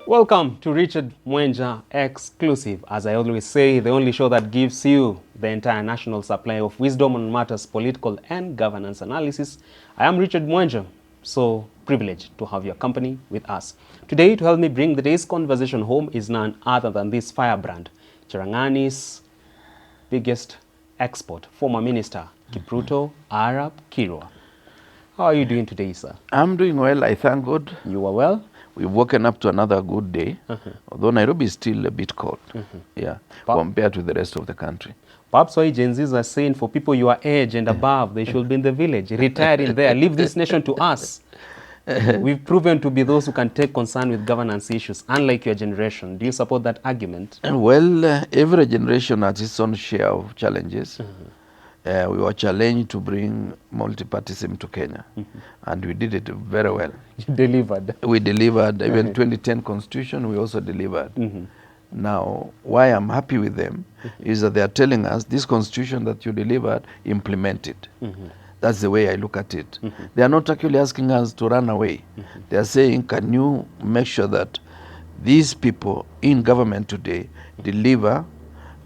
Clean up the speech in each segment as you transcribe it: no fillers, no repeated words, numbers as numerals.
Welcome to Richard Mwenja Exclusive. As I always say, the only show that gives you the entire national supply of wisdom on matters political and governance analysis. I am Richard Mwenja, so privileged to have your company with us. Today, to help me bring the day's conversation home is none other than this firebrand, Cherangani's biggest export, former Minister Kipruto Arap Kirwa. How are you doing today, sir? I'm doing well, I thank God. You are well? We've woken up to another good day, although Nairobi is still a bit cold, compared to the rest of the country. Perhaps why Gen Zs are saying for people your age and above, they should be in the village, retire in there, leave this nation to us. We've proven to be those who can take concern with governance issues, unlike your generation. Do you support that argument? Well, every generation has its own share of challenges. We were challenged to bring multipartyism to Kenya, and we did it very well. You delivered. We delivered. Even 2010 constitution, we also delivered. Now, why I'm happy with them is that they are telling us this constitution that you delivered, implement it. That's the way I look at it. They are not actually asking us to run away. They are saying, can you make sure that these people in government today deliver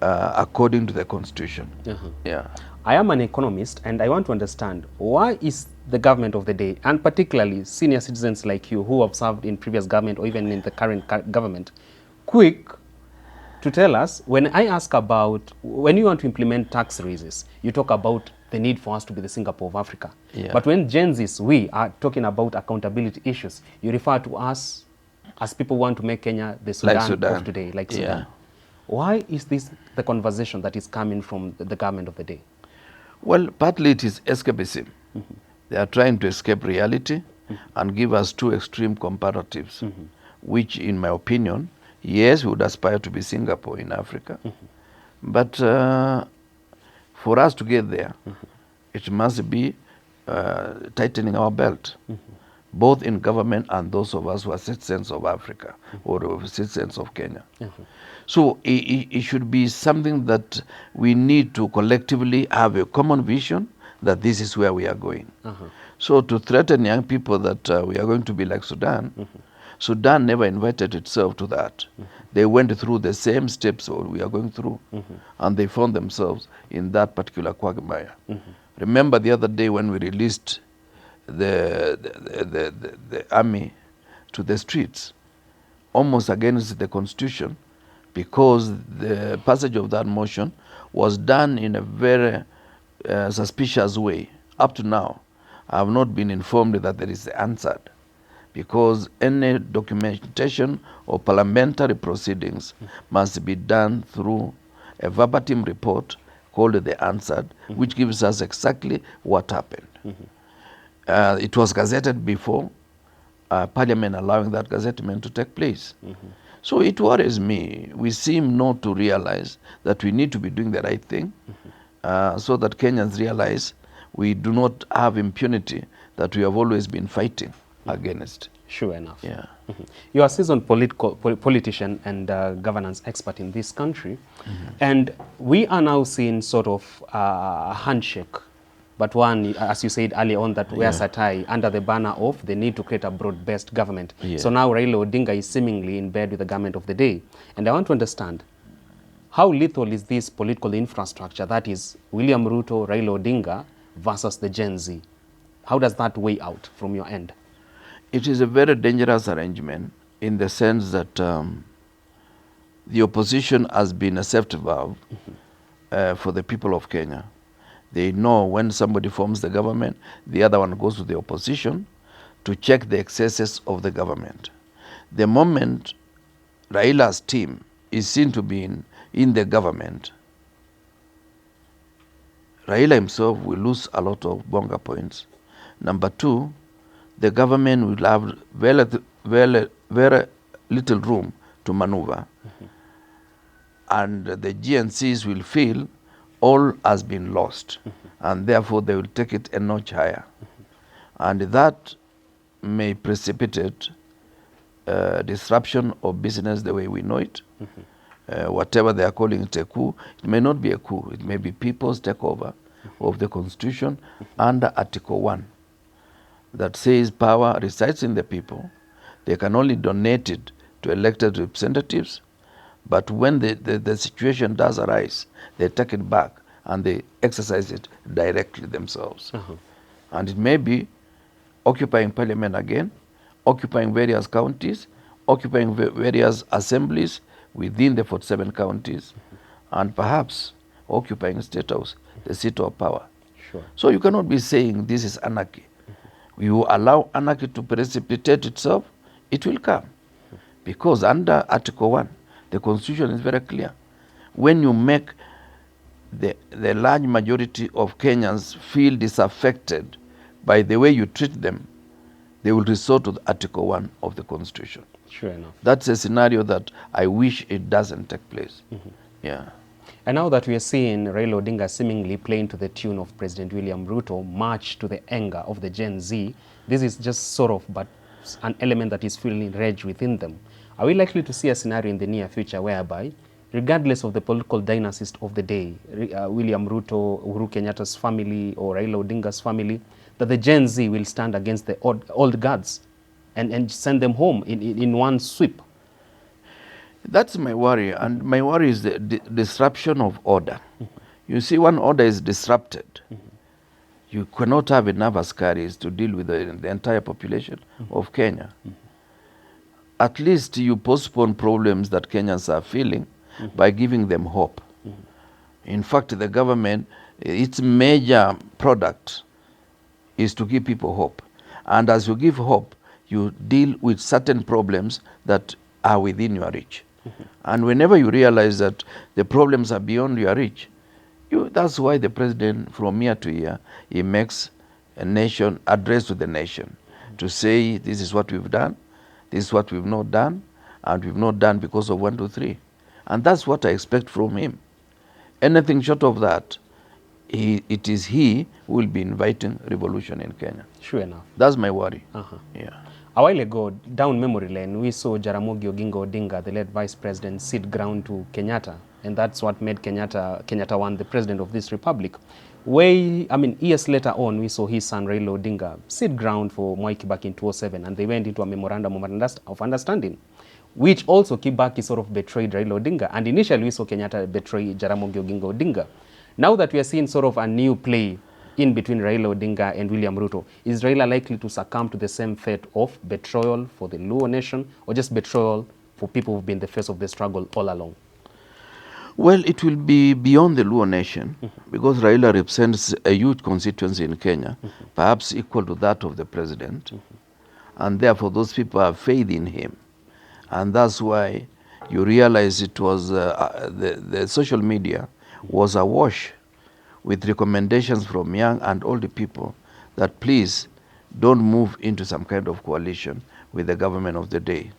according to the constitution? Yeah. I am an economist, and I want to understand, why is the government of the day, and particularly senior citizens like you who have served in previous government or even in the current government, quick to tell us, when I ask about, when you want to implement tax raises, you talk about the need for us to be the Singapore of Africa. But when Gen Zs, we are talking about accountability issues, you refer to us as people who want to make Kenya the Sudan, of today, like Sudan. Why is this the conversation that is coming from the government of the day? Well, partly it is escapism. They are trying to escape reality and give us two extreme comparatives, which, in my opinion, yes, we would aspire to be Singapore in Africa. But for us to get there, it must be tightening our belt, both in government and those of us who are citizens of Africa or citizens of Kenya. So it should be something that we need to collectively have a common vision that this is where we are going. So to threaten young people that we are going to be like Sudan, Sudan never invited itself to that. They went through the same steps we are going through, and they found themselves in that particular quagmire. Remember the other day when we released the army to the streets, almost against the constitution, because the passage of that motion was done in a very suspicious way. Up to now, I have not been informed that there is answered, because any documentation or parliamentary proceedings must be done through a verbatim report called the answered, which gives us exactly what happened. It was gazetted before Parliament allowing that gazettement to take place. So it worries me. We seem not to realize that we need to be doing the right thing, so that Kenyans realize we do not have impunity that we have always been fighting against. Sure enough. Yeah. You are a seasoned politician and governance expert in this country, and we are now seeing sort of a handshake, but one, as you said earlier on, that wears a tie under the banner of the need to create a broad-based government. So now Raila Odinga is seemingly in bed with the government of the day. And I want to understand, how lethal is this political infrastructure, that is William Ruto, Raila Odinga versus the Gen Z? How does that weigh out from your end? It is a very dangerous arrangement in the sense that the opposition has been a safety valve for the people of Kenya. They know when somebody forms the government, the other one goes to the opposition to check the excesses of the government. The moment Raila's team is seen to be in the government, Raila himself will lose a lot of bonga points. Number two, the government will have very little room to maneuver. And the GNCs will feel all has been lost, and therefore they will take it a notch higher. And that may precipitate disruption of business the way we know it. Whatever they are calling it a coup, it may not be a coup. It may be people's takeover of the constitution under Article 1 that says power resides in the people. They can only donate it to elected representatives, but when the situation does arise, they take it back and they exercise it directly themselves. And it may be occupying parliament again, occupying various counties, occupying various assemblies within the 47 counties, and perhaps occupying State House, the seat of power. Sure. So you cannot be saying this is anarchy. You allow anarchy to precipitate itself, it will come. Because under Article 1, the Constitution is very clear. When you make the large majority of Kenyans feel disaffected by the way you treat them, they will resort to the Article 1 of the Constitution. Sure enough. That's a scenario that I wish it doesn't take place. Yeah. And now that we are seeing Raila Odinga seemingly playing to the tune of President William Ruto, much to the anger of the Gen Z, this is just sort of but an element that is feeling rage within them. Are we likely to see a scenario in the near future whereby, regardless of the political dynasty of the day, William Ruto, Uhuru Kenyatta's family, or Raila Odinga's family, that the Gen Z will stand against the old guards and send them home in one sweep? That's my worry, and my worry is the disruption of order. You see, when order is disrupted, you cannot have enough askaris to deal with the entire population of Kenya. At least you postpone problems that Kenyans are feeling by giving them hope. In fact, the government, its major product is to give people hope. And as you give hope, you deal with certain problems that are within your reach. And whenever you realize that the problems are beyond your reach, that's why the president, from year to year, he makes a nation address to the nation to say, this is what we've done, this is what we've not done, and we've not done because of 1, 2, 3. And that's what I expect from him. Anything short of that, it is he who will be inviting revolution in Kenya. Sure enough. That's my worry. Yeah. A while ago, down memory lane, we saw Jaramogi Oginga Odinga, the late vice president, cede ground to Kenyatta. And that's what made Kenyatta one the president of this republic. Years later on, we saw his son Raila Odinga cede ground for Mwai Kibaki in 2007, and they went into a memorandum of understanding, which also Kibaki sort of betrayed Raila Odinga. And initially, we saw Kenyatta betray Jaramogi Oginga Odinga. Now that we are seeing sort of a new play in between Raila Odinga and William Ruto, is Raila likely to succumb to the same fate of betrayal for the Luo nation, or just betrayal for people who've been the face of the struggle all along? Well, it will be beyond the Luo nation, because Raila represents a huge constituency in Kenya, perhaps equal to that of the president. And therefore, those people have faith in him. And that's why you realize it was the social media was awash with recommendations from young and old people that please don't move into some kind of coalition with the government of the day.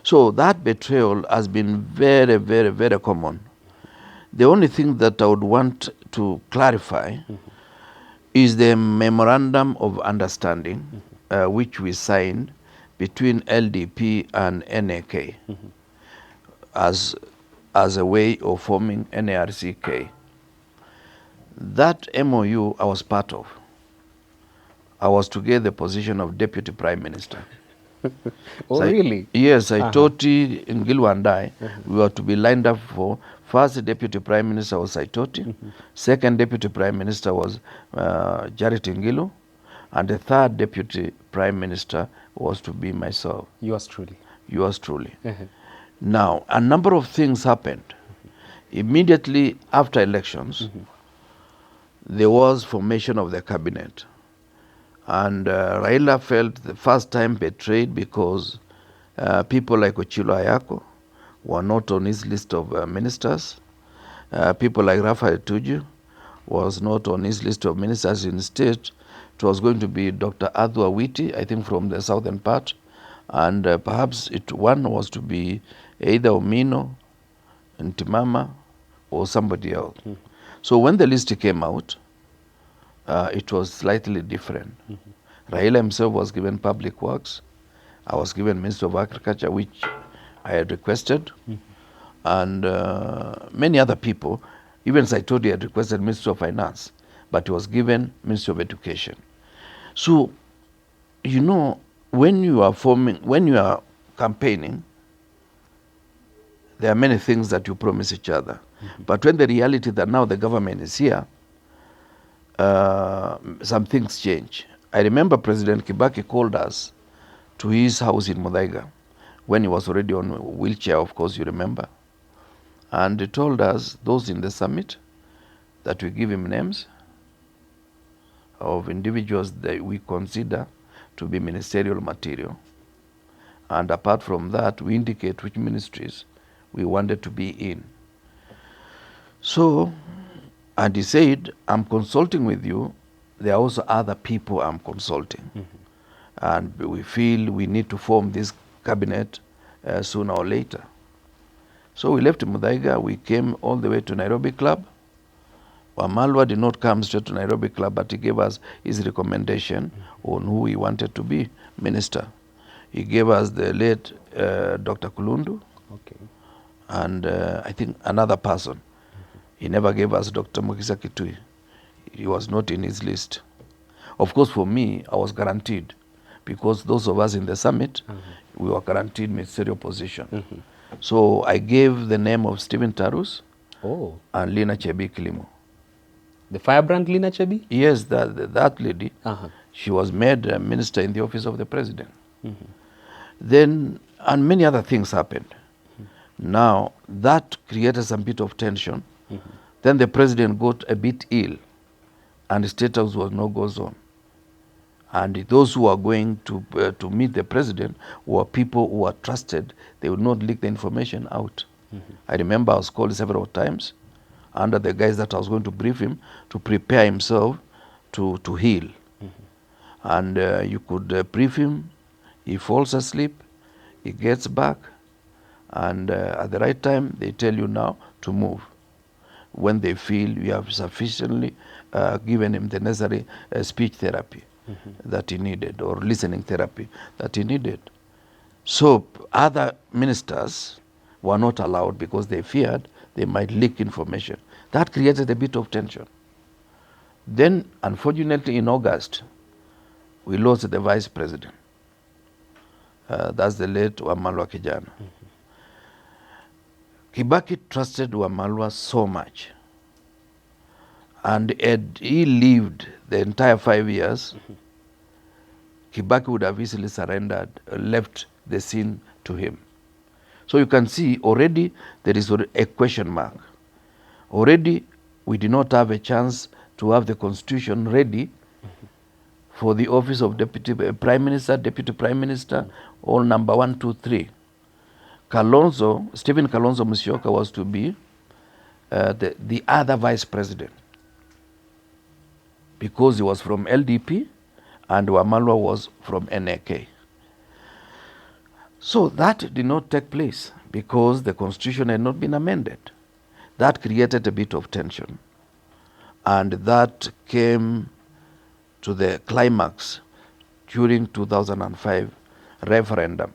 So that betrayal has been very, very, very common. The only thing that I would want to clarify is the memorandum of understanding which we signed between LDP and NAK as a way of forming NARCK. That MOU I was part of. I was to get the position of Deputy Prime Minister. Oh, so really? Yes, I Saitoti, in Gilwa and I, we were to be lined up for first Deputy Prime Minister was Saitoti, second Deputy Prime Minister was Jared Ngilu, and the third Deputy Prime Minister was to be myself. Yours truly. Yours truly. Now, a number of things happened. Immediately after elections, there was formation of the cabinet. And Raila felt the first time betrayed because people like Ochilo Ayako were not on his list of ministers. People like Raphael Tuju was not on his list of ministers. Instead, it was going to be Dr. Adwa Witi, I think from the southern part. And perhaps one was to be either Omino, Ntimama, or somebody else. So when the list came out, it was slightly different. Raila himself was given public works. I was given Minister of Agriculture, which I had requested. And many other people, even Saitoti had requested Minister of Finance, but he was given Minister of Education. So, you know, when you are campaigning, there are many things that you promise each other. But when the reality that now the government is here, some things change. I remember President Kibaki called us to his house in Mudaiga when he was already on a wheelchair, of course, you remember. And he told us, those in the summit, that we give him names of individuals that we consider to be ministerial material. And apart from that, we indicate which ministries we wanted to be in. So, and he said, I'm consulting with you. There are also other people I'm consulting. And we feel we need to form this cabinet sooner or later. So we left Mudaiga, we came all the way to Nairobi Club. Wamalwa did not come straight to Nairobi Club, but he gave us his recommendation on who he wanted to be minister. He gave us the late Dr. Kulundu, and I think another person. He never gave us Dr. Mukisa Kitui. He was not in his list. Of course, for me, I was guaranteed, because those of us in the summit, we were guaranteed ministerial position. So I gave the name of Stephen Tarus and Lina Chebi Kilimo. The firebrand Lina Chebi? Yes, that lady. She was made a minister in the office of the president. Then, and many other things happened. Now, that created some bit of tension. Then the president got a bit ill, and the State House was no go zone. And those who are going to meet the president were people who are trusted. They would not leak the information out. I remember I was called several times under the guise that I was going to brief him to prepare himself to heal. And you could brief him, he falls asleep, he gets back, and at the right time they tell you now to move, when they feel you have sufficiently given him the necessary speech therapy that he needed, or listening therapy that he needed. So other ministers were not allowed because they feared they might leak information. That created a bit of tension. Then, unfortunately, in August, we lost the vice president. That's the late Wamalwa Kijana. Kibaki trusted Wamalwa so much. And had he lived the entire 5 years, Kibaki would have easily surrendered, left the scene to him. So you can see already there is a question mark. Already we did not have a chance to have the constitution ready for the office of deputy prime minister, all number 1, 2, 3. Kalonzo, Stephen Kalonzo Musyoka was to be the other vice president, because he was from LDP and Wamalwa was from NAK. So that did not take place because the constitution had not been amended. That created a bit of tension, and that came to the climax during 2005 referendum,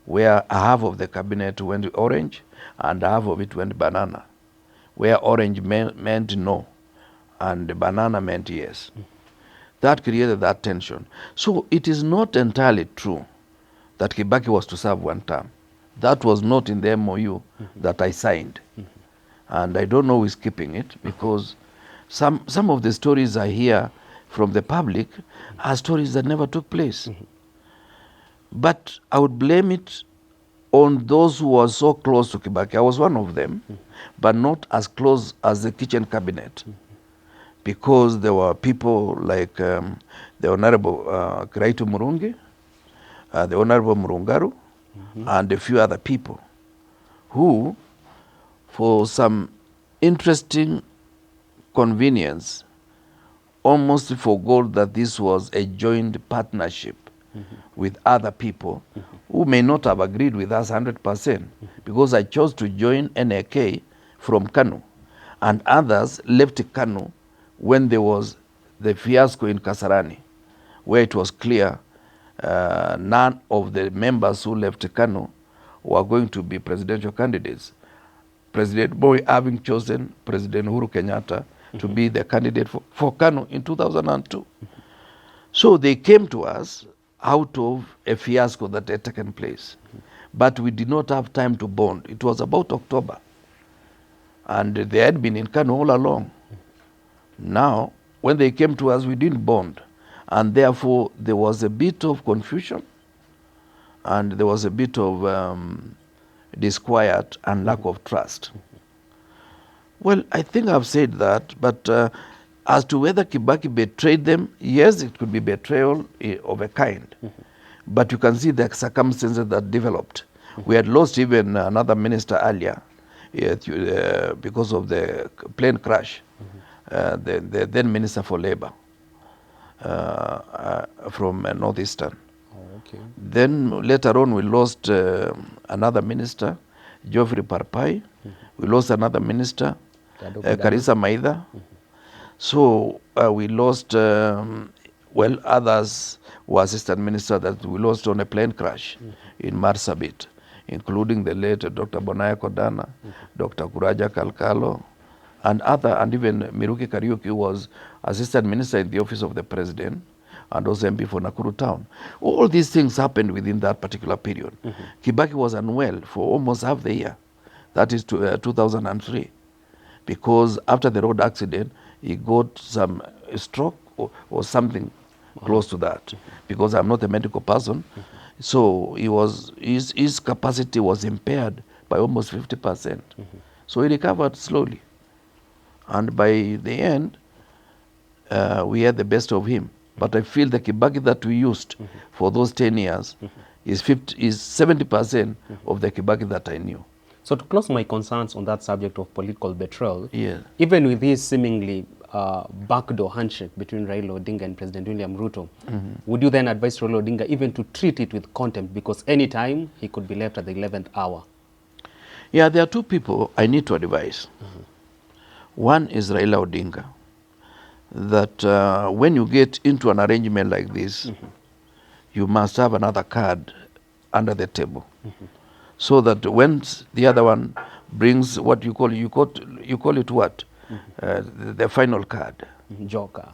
where half of the cabinet went orange and half of it went banana, where orange meant no and banana meant yes. That created that tension. So it is not entirely true that Kibaki was to serve 1 term. That was not in the MOU that I signed. And I don't know who is keeping it, because some of the stories I hear from the public are stories that never took place. But I would blame it on those who were so close to Kibaki. I was one of them, but not as close as the kitchen cabinet, because there were people like the Honorable Kiraitu Murungi, the Honorable Murungaru, and a few other people who, for some interesting convenience, almost forgot that this was a joint partnership with other people who may not have agreed with us 100%, because I chose to join NAK from Kanu, and others left Kanu when there was the fiasco in Kasarani, where it was clear none of the members who left Kanu were going to be presidential candidates. President Boy having chosen President Uhuru Kenyatta to be the candidate for Kanu in 2002. So they came to us out of a fiasco that had taken place. but we did not have time to bond. It was about October, and they had been in Kano all along. Now, when they came to us, we didn't bond, and therefore there was a bit of confusion, and there was a bit of disquiet and lack of trust. Well, I think I've said that, but as to whether Kibaki betrayed them, yes, it could be betrayal of a kind. But you can see the circumstances that developed. We had lost even another minister earlier because of the plane crash, the then Minister for Labour from Northeastern. Oh, okay. Then later on we lost another minister, Geoffrey Parpai. We lost another minister, Karisa Maitha. So we lost, well, others were assistant minister that we lost on a plane crash in Marsabit, including the late Dr. Bonaya Kodana, Dr. Kuraja Kalkalo, and even Miruki Kariuki, who was assistant minister in the office of the president and also MP for Nakuru town. All these things happened within that particular period. Kibaki was unwell for almost half the year. That is 2003, because after the road accident, he got some stroke or something close to that, because I'm not a medical person. So his capacity was impaired by almost 50%. So he recovered slowly. And by the end, we had the best of him. But I feel the Kibaki that we used for those 10 years is 70% of the Kibaki that I knew. So to close my concerns on that subject of political betrayal, Yeah. even with this seemingly backdoor handshake between Raila Odinga and President William Ruto, would you then advise Raila Odinga even to treat it with contempt, because any time he could be left at the 11th hour? Yeah, there are two people I need to advise. One is Raila Odinga, that when you get into an arrangement like this, you must have another card under the table. So that when the other one brings what you call it what? The final card. Joker.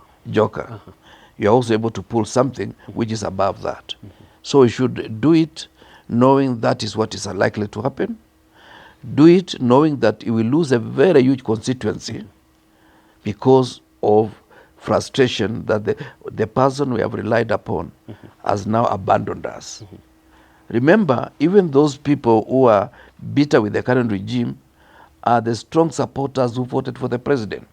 You're also able to pull something which is above that. So you should do it knowing that is what is likely to happen. Do it knowing that you will lose a very huge constituency because of frustration that the person we have relied upon has now abandoned us. Remember, even those people who are bitter with the current regime are the strong supporters who voted for the president.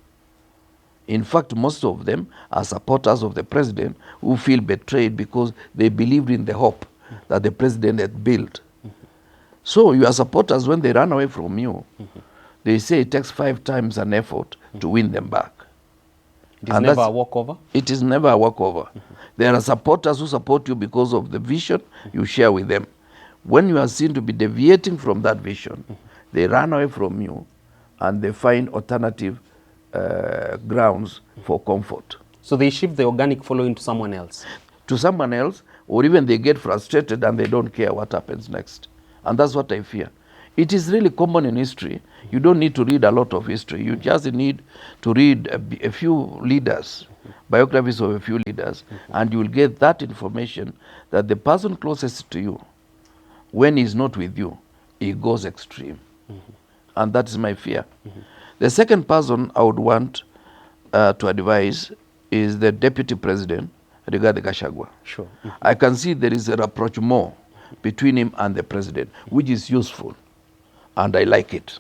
In fact, most of them are supporters of the president who feel betrayed because they believed in the hope that the president had built. So your supporters, when they run away from you, they say it takes 5 times an effort to win them back. It is never a walkover? It is never a walkover. There are supporters who support you because of the vision you share with them. When you are seen to be deviating from that vision, they run away from you and they find alternative grounds for comfort. So they shift the organic following to someone else? To someone else, or even they get frustrated and they don't care what happens next. And that's what I fear. It is really common in history. You don't need to read a lot of history. You just need to read a few leaders, biographies of a few leaders, and you will get that information that the person closest to you, when he's not with you, he goes extreme. And that is my fear. The second person I would want to advise is the Deputy President, Rigathi Gachagua. Sure. I can see there is a rapprochement between him and the president, which is useful, and I like it.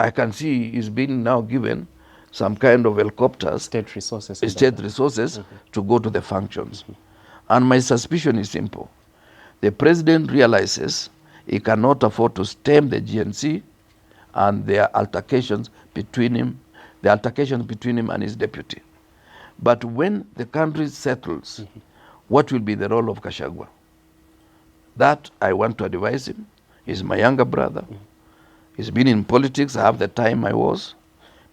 I can see he's been now given some kind of helicopters, State resources. To go to the functions. And my suspicion is simple. The president realizes he cannot afford to stem the GNC and their altercations between him, and his deputy. But when the country settles, what will be the role of Gachagua? That I want to advise him. He's my younger brother. He's been in politics half the time I was,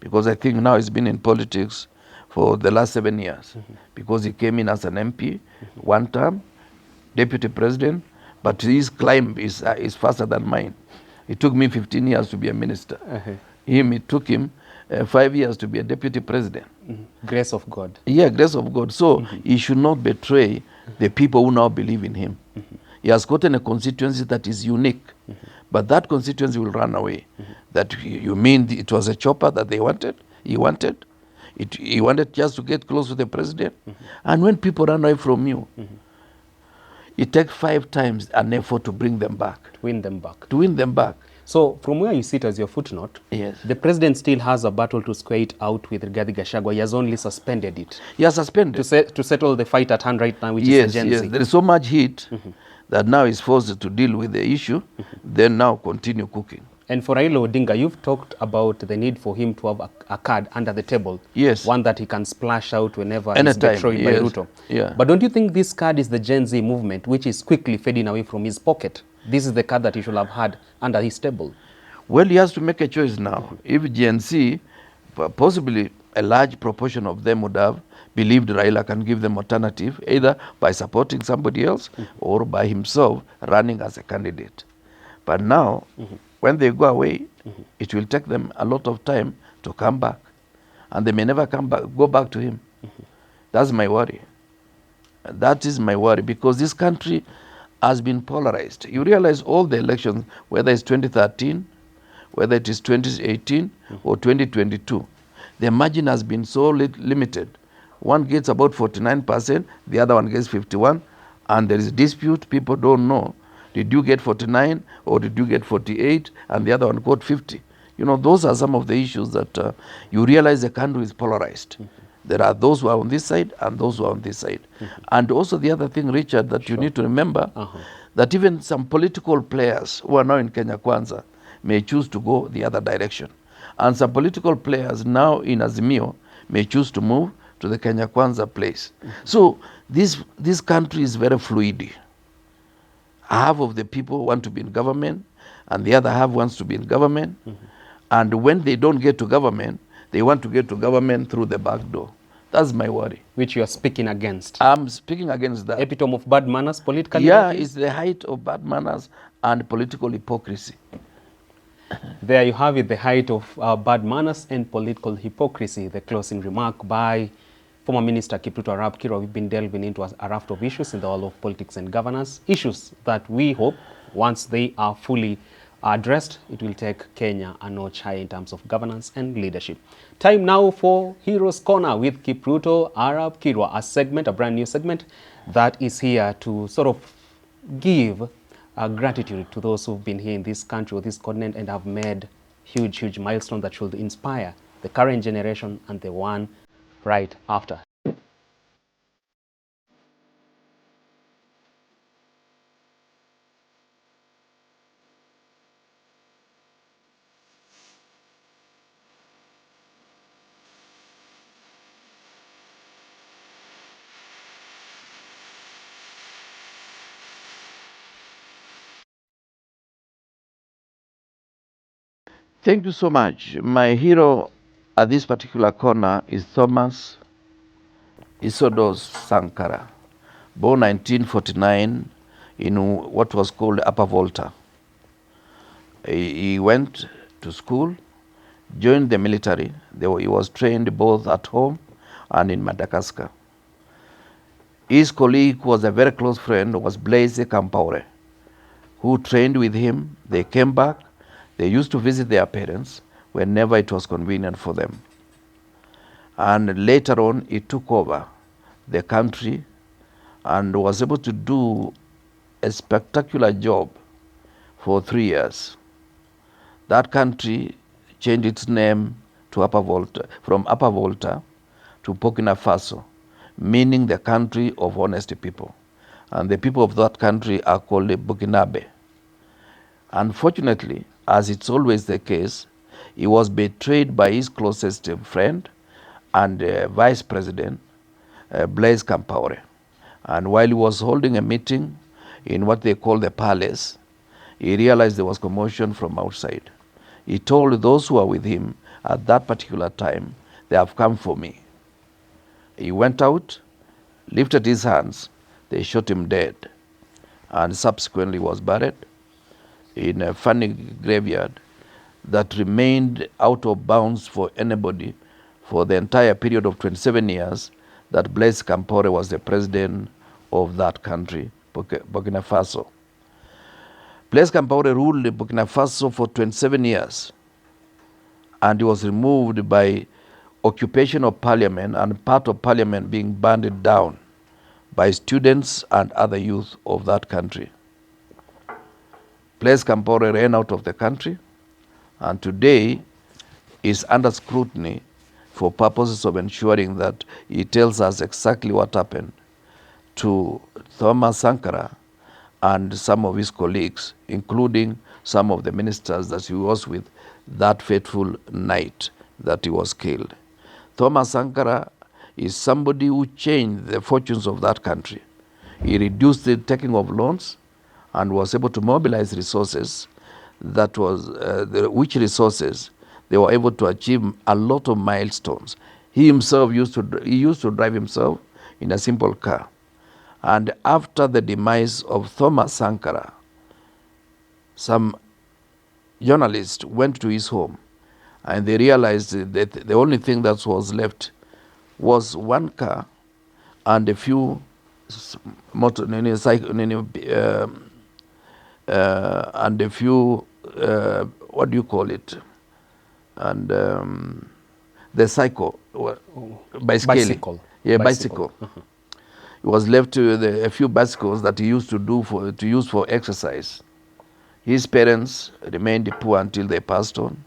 because I think now he's been in politics for the last 7 years, because he came in as an MP, one term, deputy president, but his climb is faster than mine. It took me 15 years to be a minister. It took him 5 years to be a deputy president. Grace of God. Yeah, grace of God. So he should not betray the people who now believe in him. He has gotten a constituency that is unique, but that constituency will run away. That you mean it was a chopper that they wanted? He wanted? He wanted just to get close to the president? And when people run away from you, it takes 5 times an effort to bring them back. To win them back. To win them back. So from where you sit as your footnote, Yes. the president still has a battle to square it out with Rigathi Gachagua. He has only suspended it. He has suspended. To settle the fight at hand right now, which is the Gen Z. Yes, there is so much heat that now he's forced to deal with the issue, then now continue cooking. And for Raila Odinga, you've talked about the need for him to have a card under the table. Yes. One that he can splash out whenever Anytime, he's betrayed by Ruto. Yeah. But don't you think this card is the Gen Z movement, which is quickly fading away from his pocket? This is the card that he should have had under his table. Well, he has to make a choice now. If Gen Z, possibly a large proportion of them would have believed Raila can give them alternative, either by supporting somebody else or by himself running as a candidate. But now, when they go away, it will take them a lot of time to come back. And they may never go back to him. That's my worry. That is my worry, because this country has been polarized. You realize all the elections, whether it's 2013, whether it is 2018 or 2022, the margin has been so limited. One gets about 49%, the other one gets 51%, and there is dispute. People don't know. Did you get 49 or did you get 48 and the other one got 50? You know, those are some of the issues that you realize the country is polarized. There are those who are on this side and those who are on this side. And also the other thing, Richard, that you need to remember, that even some political players who are now in Kenya Kwanza may choose to go the other direction. And some political players now in Azimio may choose to move to the Kenya Kwanza place. So this country is very fluid. Half of the people want to be in government, and the other half wants to be in government. And when they don't get to government, they want to get to government through the back door. That's my worry. Which you are speaking against. I'm speaking against that. Epitome of bad manners politically? Yeah, it's the height of bad manners and political hypocrisy. There you have it, the height of bad manners and political hypocrisy. The closing remark by former Minister Kipruto Arap Kiro. We've been delving into a raft of issues in the world of politics and governance. Issues that we hope, once they are fully addressed, it will take Kenya a notch higher in terms of governance and leadership. Time now for Heroes Corner with Kipruto Arap Kiro, a brand new segment that is here to sort of give gratitude to those who've been here in this country or this continent and have made huge milestones that should inspire the current generation and the one right after. Thank you so much. My hero at this particular corner is Thomas Isodos Sankara, born 1949 in what was called Upper Volta. He went to school, joined the military. He was trained both at home and in Madagascar. His colleague, who was a very close friend, was Blaise Compaore, who trained with him. They came back. They used to visit their parents whenever it was convenient for them. And later on, he took over the country and was able to do a spectacular job for 3 years. That country changed its name to Upper Volta, from Upper Volta to Burkina Faso, meaning the country of honest people. And the people of that country are called the Burkinabe. Unfortunately, as it's always the case, he was betrayed by his closest friend and vice president, Blaise Compaore. And while he was holding a meeting in what they call the palace, he realized there was commotion from outside. He told those who were with him at that particular time, they have come for me. He went out, lifted his hands, they shot him dead, and subsequently was buried in a funny graveyard that remained out of bounds for anybody for the entire period of 27 years that Blaise Compaore was the president of that country, Burkina Faso. Blaise Compaoré ruled Burkina Faso for 27 years, and he was removed by occupation of parliament and part of parliament being burned down by students and other youth of that country. Blaise Compaoré ran out of the country and today is under scrutiny for purposes of ensuring that he tells us exactly what happened to Thomas Sankara and some of his colleagues, including some of the ministers that he was with that fateful night that he was killed. Thomas Sankara is somebody who changed the fortunes of that country. He reduced the taking of loans and was able to mobilize resources that was, which resources they were able to achieve a lot of milestones. He himself used to drive himself in a simple car. And after the demise of Thomas Sankara, some journalists went to his home and they realized that the only thing that was left was one car and a few and a few what do you call it, and the cycle, bicycle. Yeah, bicycle. It was left to a few bicycles that he used to use for exercise. His parents remained poor until they passed on.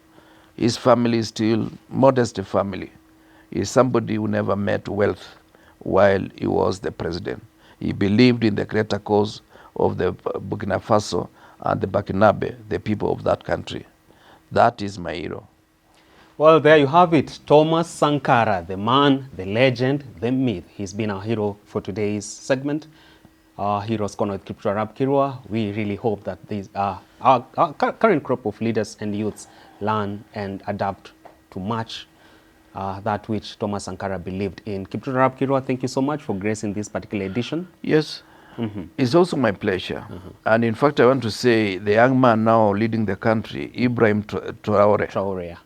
His family, still modest family, is somebody who never met wealth while he was the president. He believed in the greater cause of the Burkina Faso and the Burkinabe, the people of that country. That is my hero. Well, there you have it. Thomas Sankara, the man, the legend, the myth. He's been our hero for today's segment. Our hero's corner with Kipchumba Arap Kirwa. We really hope that these our current crop of leaders and youths learn and adapt to match that which Thomas Sankara believed in. Kipchumba Arap Kirwa, thank you so much for gracing this particular edition. Yes. It's also my pleasure. And in fact, I want to say the young man now leading the country, Ibrahim Traore,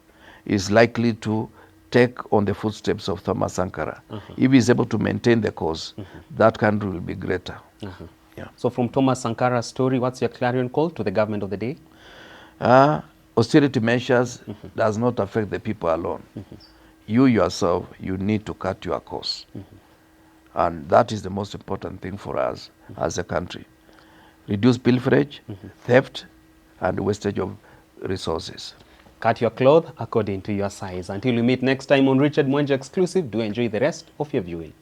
is likely to take on the footsteps of Thomas Sankara. If he's able to maintain the cause, that country will be greater. Yeah. So from Thomas Sankara's story, what's your clarion call to the government of the day? Austerity measures does not affect the people alone. You yourself, you need to cut your costs. And that is the most important thing for us as a country. Reduce pilferage, theft, and wastage of resources. Cut your cloth according to your size. Until we meet next time on Richard Mwenje Exclusive, do enjoy the rest of your viewing.